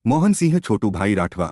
મોહનસિંહ છોટુભાઈ રાઠવા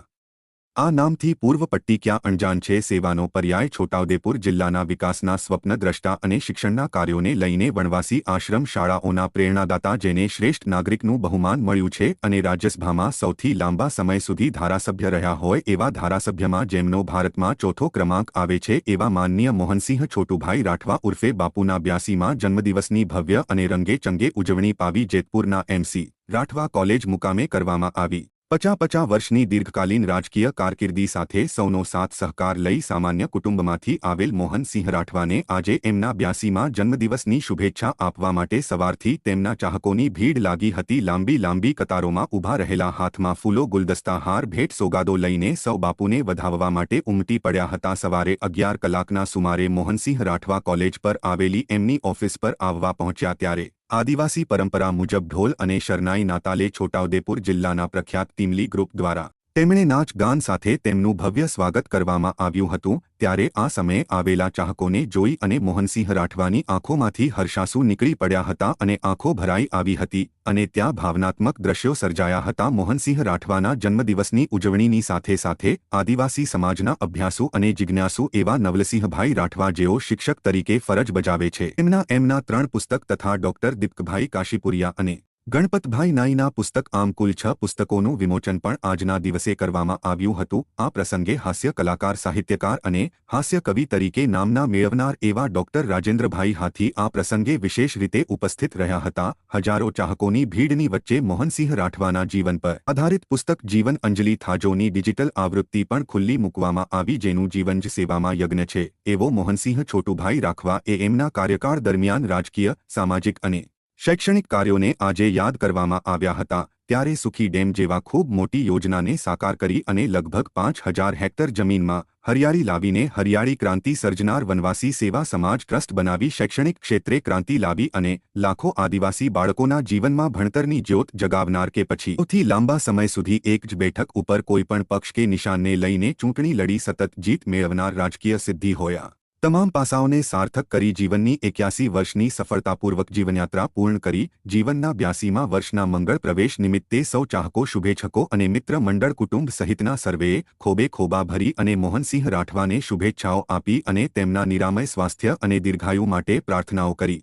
આ નામથી પૂર્વ પટ્ટી ક્યાં અણજાન છે સેવાનો પર્યાય છોટાઉદેપુર જિલ્લાના વિકાસના સ્વપ્નદ્રષ્ટા અને શિક્ષણના કાર્યોને લઈને વનવાસી આશ્રમ શાળાઓના પ્રેરણાદાતા જેને શ્રેષ્ઠ નાગરિકનું બહુમાન મળ્યું છે અને રાજ્યસભામાં સૌથી લાંબા સમય સુધી ધારાસભ્ય રહ્યા હોય એવા ધારાસભ્યમાં જેમનો ભારતમાં ચોથો ક્રમાંક આવે છે એવા માનનીય મોહનસિંહ છોટુભાઈ રાઠવા ઉર્ફે બાપુના 82માં જન્મદિવસની ભવ્ય અને રંગે ચંગે ઉજવણી પાવી જેતપુરના એમસી રાઠવા કોલેજ મુકામે કરવામાં આવી। 50 વર્ષની દીર્ઘકાલીન રાજકીય કારકિર્દી સાથે સૌનો સાથ સહકાર લઈ સામાન્ય કુટુંબમાંથી આવેલ મોહનસિંહ રાઠવાને આજે એમના 82માં જન્મદિવસની શુભેચ્છા આપવા માટે સવારથી તેમના ચાહકોની ભીડ લાગી હતી। લાંબી કતારોમાં ઊભા રહેલા હાથમાં ફૂલો ગુલદસ્તા હાર ભેટ સોગાદો લઈને સૌ બાપુને વધાવવા માટે ઉમટી પડ્યા હતા। સવારે 11 કલાકના સુમારે મોહનસિંહ રાઠવા કોલેજ પર આવેલી એમની ઓફિસ પર આવવા પહોંચ્યા ત્યારે આદિવાસી પરંપરા મુજબ ઢોલ અને શરનાઈ નાતાલે છોટાઉદેપુર જિલ્લાના પ્રખ્યાત ટીમલી ગ્રુપ દ્વારા તેમણે નાચ ગાન સાથે તેમનું ભવ્ય સ્વાગત કરવામાં આવ્યું હતું। ત્યારે આ સમયે આવેલા ચાહકોને જોઈ અને મોહનસિંહ રાઠવાની આંખોમાંથી હર્ષાસુ નીકળી પડ્યા હતા અને આંખો ભરાઈ આવી હતી અને ત્યાં ભાવનાત્મક દ્રશ્યો સર્જાયા હતા। મોહનસિંહ રાઠવાના જન્મદિવસની ઉજવણીની સાથે આદિવાસી સમાજના અભ્યાસુ અને જિજ્ઞાસુ એવા નવલસિંહભાઈ રાઠવા જેઓ શિક્ષક તરીકે ફરજ બજાવે છે એમના 3 પુસ્તક તથા ડોક્ટર દીપકભાઈ કાશીપુરિયા અને ગણપતભાઈ નાઈના પુસ્તક આમ કુલ 6 પુસ્તકોનું વિમોચન પણ આજના દિવસે કરવામાં આવ્યું હતું। આ પ્રસંગે હાસ્ય કલાકાર સાહિત્યકાર અને હાસ્ય કવિ તરીકે નામના મેળવનાર એવા ડોક્ટર રાજેન્દ્રભાઈ હાથી આ પ્રસંગે વિશેષ રીતે ઉપસ્થિત રહ્યા હતા। હજારો ચાહકોની ભીડની વચ્ચે મોહનસિંહ રાઠવાના જીવન પર આધારિત પુસ્તક જીવન અંજલિ થાજોની ડિજિટલ આવૃત્તિ પણ ખુલ્લી મૂકવામાં આવી જેનું જીવન જ સેવામાં યજ્ઞ છે એવો મોહનસિંહ છોટુભાઈ રાઠવા એ એમના કાર્યકાળ દરમિયાન રાજકીય સામાજિક અને શૈક્ષણિક કાર્યોને આજે યાદ કરવામાં આવ્યા હતા। ત્યારે સુખી ડેમ જેવા ખૂબ મોટી યોજનાને સાકાર કરી અને લગભગ 5000 હેક્ટર જમીનમાં હરિયાળી લાવીને હરિયાળી ક્રાંતિ સર્જનાર વનવાસી સેવા સમાજ ટ્રસ્ટ બનાવી શૈક્ષણિક ક્ષેત્રે ક્રાંતિ લાવી અને લાખો આદિવાસી બાળકોના જીવનમાં ભણતરની જ્યોત જગાવનાર કે પછી સૌથી લાંબા સમય સુધી એક જ બેઠક ઉપર કોઈપણ પક્ષ કે નિશાનને લઈને ચૂંટણી લડી સતત જીત મેળવનાર રાજકીય સિદ્ધિ હોયા તમામ પાસાઓને સાર્થક કરી જીવનની 81 વર્ષની સફળતાપૂર્વક જીવનયાત્રા પૂર્ણ કરી જીવનના 82મા વર્ષના મંગળ પ્રવેશ નિમિત્તે સૌ ચાહકો શુભેચ્છકો અને મિત્ર મંડળ કુટુંબ સહિતના સર્વેએ ખોબે ખોબા ભરી અને મોહનસિંહ રાઠવાને શુભેચ્છાઓ આપી અને તેમના નિરામય સ્વાસ્થ્ય અને દીર્ઘાયુ માટે પ્રાર્થનાઓ કરી।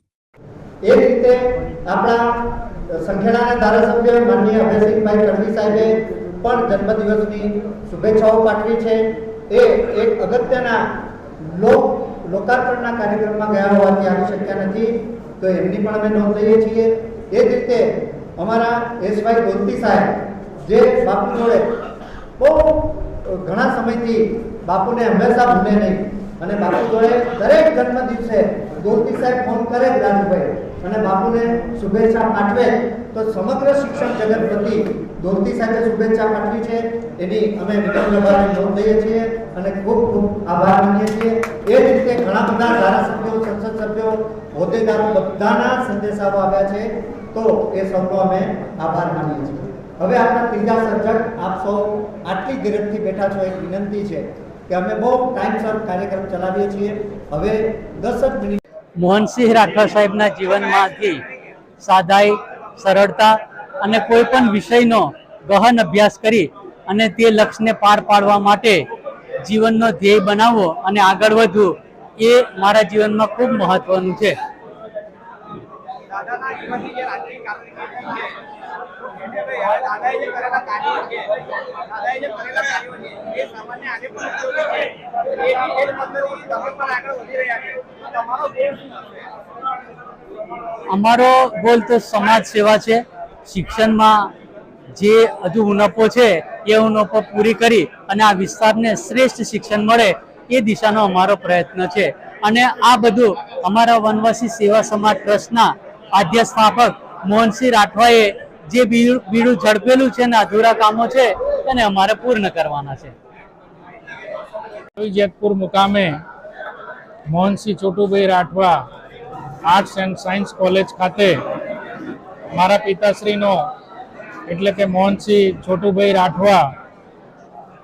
એ રીતે આપણા સંખેડાના ધારાસભ્ય માનનીય અભયસિંહભાઈ તડવી સાહેબે પણ જન્મદિવસની શુભેચ્છાઓ પાઠવી છે। એ એક અગત્યના લોકાર્પણના કાર્યક્રમમાં ગયા હોવાથી આવી શક્યા નથી તો એમની પણ અમે નોંધ લઈએ છીએ। એ જ રીતે અમારા એસવાય દોલતી સાહેબ જે બાપુ જોડે બહુ ઘણા સમયથી બાપુને હંમેશા ભૂલે નહીં અને બાપુ જોડે દરેક જન્મ દિવસે દોલતી સાહેબ ફોન કરે જ રાજુભાઈ અને બાપુને શુભેચ્છા પાઠવે તો સમગ્ર શિક્ષણ જગત વતી દોલતી સાહેબે શુભેચ્છા પાઠવી છે એની અમે વિનમ્રભાવે નોંધ લઈએ છીએ અને ખૂબ આભાર માનીએ છીએ। એ જ રીતે ઘણા બધા ધારાસભ્યો સંસદ સભ્યો હોદ્દેદારો બધાના સંદેશાઓ આવ્યા છે તો એ સૌનો અમે આભાર માનીએ છીએ। હવે આપણા ત્રીજા સર્જક આપ સૌ આટલી ધીરજથી બેઠા છો એક વિનંતી છે કે અમે બહુ ટાઈમસર કાર્યક્રમ ચલાવીએ છીએ। હવે 10 મિનિટ મોહનસિંહ રાઠવા સાહેબના જીવનમાંથી સાદાઈ સરળતા અને કોઈ પણ વિષયનો ગહન અભ્યાસ કરી અને તે લક્ષ્યને પાર પાડવા માટે જીવનનો ધ્યેય બનાવવો અને આગળ વધવું એ મારા જીવનમાં ખૂબ મહત્વનું છે। અમારો ગોલ તો સમાજ સેવા છે। શિક્ષણમાં જે હજુ ઉણપો છે એ ઉણપો પૂરી કરી અને આ વિસ્તારને શ્રેષ્ઠ શિક્ષણ મળે એ દિશાનો અમારો પ્રયત્ન છે અને આ બધું અમારા વનવાસી સેવા સમાજ ટ્રસ્ટના આદ્ય સ્થાપક મોહનસિંહ રાઠવાએ જે બીડું ઝડપેલું છે ને અધૂરા કામો છે એને અમારે પૂર્ણ કરવાના છે। જેતપુર મુકામે Mohansinh Chhotubhai Rathwa arts and science college ખાતે મારા પિતાશ્રીનો એટલે કે મોહનસિંહ છોટુભાઈ રાઠવા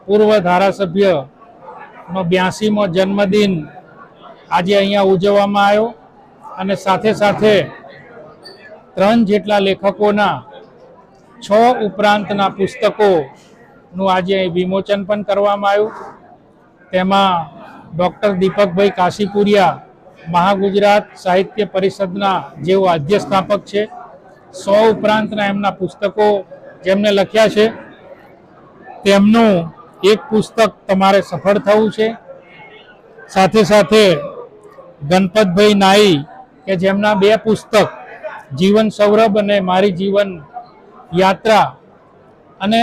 પૂર્વ ધારાસભ્યનો 82મો જન્મદિન આજે અહીંયા ઉજવવામાં આવ્યો અને સાથે 3 જેટલા લેખકોના 6 ઉપરાંતના પુસ્તકોનું આજે વિમોચન પણ કરવામાં આવ્યું. તેમાં ડૉક્ટર દીપકભાઈ કાશીપુરિયા મહાગુજરાત સાહિત્ય પરિષદના જેઓ અધ્યસ્થાપક છે, 100 ઉપરાંતના એમના પુસ્તકો જેમને લખ્યા છે, તેમનું એક પુસ્તક તમારે સફળ થવું છે. સાથે સાથે ગણપતભાઈ નાઈ કે જેમના 2 પુસ્તક જીવન સૌરભ અને મારી જીવન યાત્રા, અને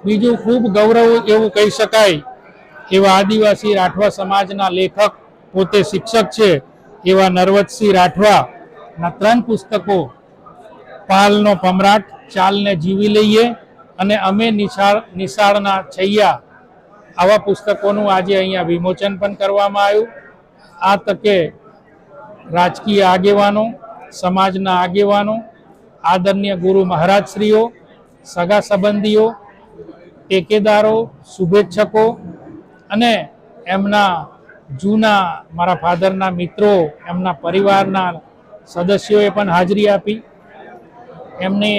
બીજું ખૂબ ગૌરવ એવું કહી શકાય એવા આદિવાસી રાઠવા સમાજના લેખક, પોતે શિક્ષક છે એવા નરવતસિંહ રાઠવાના 3 પુસ્તકો, પાલનો પમરાટ, ચાલને જીવી લઈએ અને અમે નિશાળના છૈયા, આવા પુસ્તકોનું આજે અહીંયા વિમોચન પણ કરવામાં આવ્યું. આ તકે રાજકીય આગેવાનો, સમાજના આગેવાનો, આદરણીય ગુરુ મહારાજશ્રીઓ, સગા સંબંધીઓ, ટેકેદારો, શુભેચ્છકો અને એમના જૂના મારા ફાધરના મિત્રો, એમના પરિવારના સદસ્યોએ પણ હાજરી આપી. એમને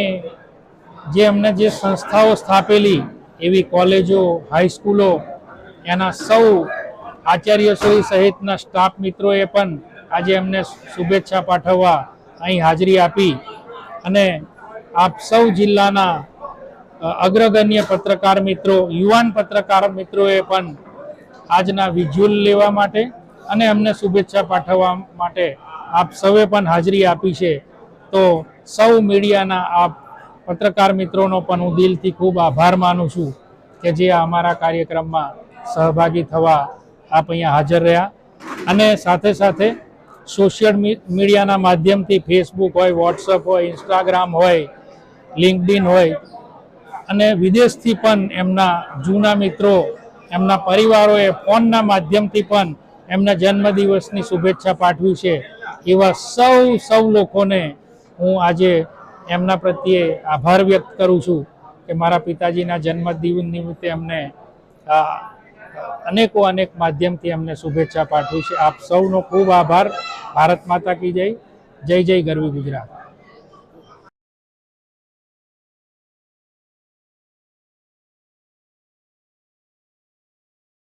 જે સંસ્થાઓ સ્થાપેલી એવી કોલેજો, હાઈસ્કૂલો, એના સૌ આચાર્યશ્રી સહિતના સ્ટાફ મિત્રોએ પણ આજે એમને શુભેચ્છા પાઠવવા અહીં હાજરી આપી. અને આપ સૌ જિલ્લાના અગ્રગણ્ય પત્રકાર મિત્રો, યુવાન પત્રકાર મિત્રોએ પણ આજના વિઝ્યુઅલ લેવા માટે અને એમને શુભેચ્છા પાઠવવા માટે આપ સૌએ પણ હાજરી આપી છે. તો સૌ મીડિયાના આપ પત્રકાર મિત્રોનો પણ હું દિલથી ખૂબ આભાર માનું છું કે જે અમારા કાર્યક્રમમાં સહભાગી થવા આપ અહીંયા હાજર રહ્યા. અને સાથે સાથે સોશિયલ મીડિયાના માધ્યમથી ફેસબુક હોય, વોટ્સઅપ હોય, ઇન્સ્ટાગ્રામ હોય, લિંક્ડઇન હોય, અને વિદેશથી પણ એમના જૂના મિત્રો, એમના પરિવારોએ ફોનના માધ્યમથી પણ એમના જન્મદિવસની શુભેચ્છા પાઠવી છે. એવા સૌ લોકોને હું આજે એમના પ્રત્યે આભાર વ્યક્ત કરું છું કે મારા પિતાજીના જન્મદિવસ નિમિત્તે એમને અનેક માધ્યમથી એમને શુભેચ્છા પાઠવી છે. આપ સૌનો ખૂબ આભાર. ભારત માતા કી જય. જય જય ગરવી ગુજરાત.